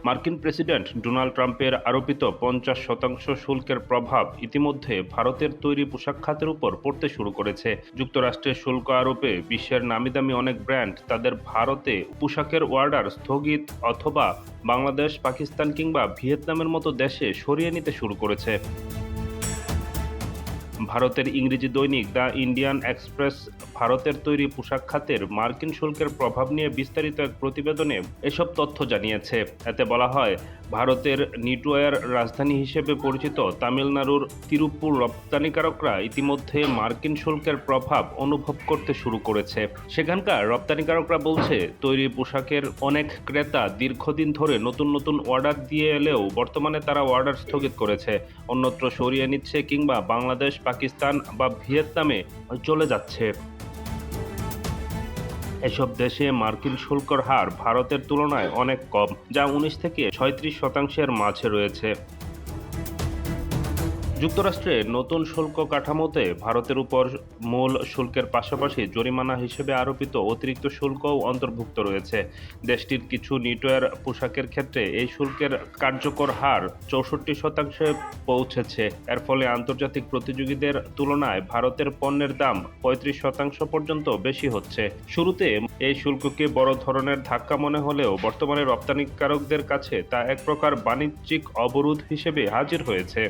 মার্কিন president Donald ট্রাম্পের আরোপিত ৫০% শুল্কের প্রভাব ইতিমধ্যে ভারতের তৈরি পোশাক খাতের উপর পড়তে শুরু করেছে। যুক্তরাষ্ট্রের শুল্ক আরোপে বিশ্বের নামিদামি অনেক ব্র্যান্ড তাদের ভারতে পোশাকের অর্ডার স্থগিত অথবা বাংলাদেশ, পাকিস্তান কিংবা ভিয়েতনামের মতো দেশে সরিয়ে নিতে শুরু করেছে। ভারতের ইংরেজি দৈনিক দ্য ইন্ডিয়ান এক্সপ্রেস ভারতের তৈরি পোশাক খাতের মার্কিন শুল্কের প্রভাব নিয়ে বিস্তারিত এক প্রতিবেদনে এসব তথ্য জানিয়েছে। এতে বলা হয়, ভারতের নিটওয়্যার রাজধানী হিসেবে পরিচিত তামিলনাড়ুর তিরুপুর রপ্তানিকারকরা ইতিমধ্যে মার্কিন শুল্কের প্রভাব অনুভব করতে শুরু করেছে। সেখানকার রপ্তানিকারকরা বলছে, তৈরি পোশাকের অনেক ক্রেতা দীর্ঘদিন ধরে নতুন নতুন অর্ডার দিয়ে এলেও বর্তমানে তারা অর্ডার স্থগিত করেছে, অন্যত্র সরিয়ে নিচ্ছে কিংবা বাংলাদেশ, পাকিস্তান বা ভিয়েতনামে চলে যাচ্ছে। এসব দেশে মার্কিন শুল্কের হার ভারতের তুলনায় অনেক কম, যা ১৯ থেকে ৩৬% মাঝে রয়েছে। যুক্তরাষ্ট্রের নতুন শুল্ক কাঠামোতে ভারতের উপর মূল শুল্কের পাশাপাশি জরিমানা হিসেবে আরোপিত অতিরিক্ত শুল্কও অন্তর্ভুক্ত রয়েছে। দেশটির কিছু নিটওয়্যার পোশাকের ক্ষেত্রে এই শুল্কের কার্যকর হার ৬৪% পৌঁছেছে। এর ফলে আন্তর্জাতিক প্রতিযোগীদের তুলনায় ভারতের পণ্যের দাম ৩৫% পর্যন্ত বেশি হচ্ছে। শুরুতে এই শুল্ককে বড় ধরনের ধাক্কা মনে হলেও বর্তমানে রপ্তানিকারকদের কাছে তা এক প্রকার বাণিজ্যিক অবরোধ হিসেবে হাজির হয়েছে।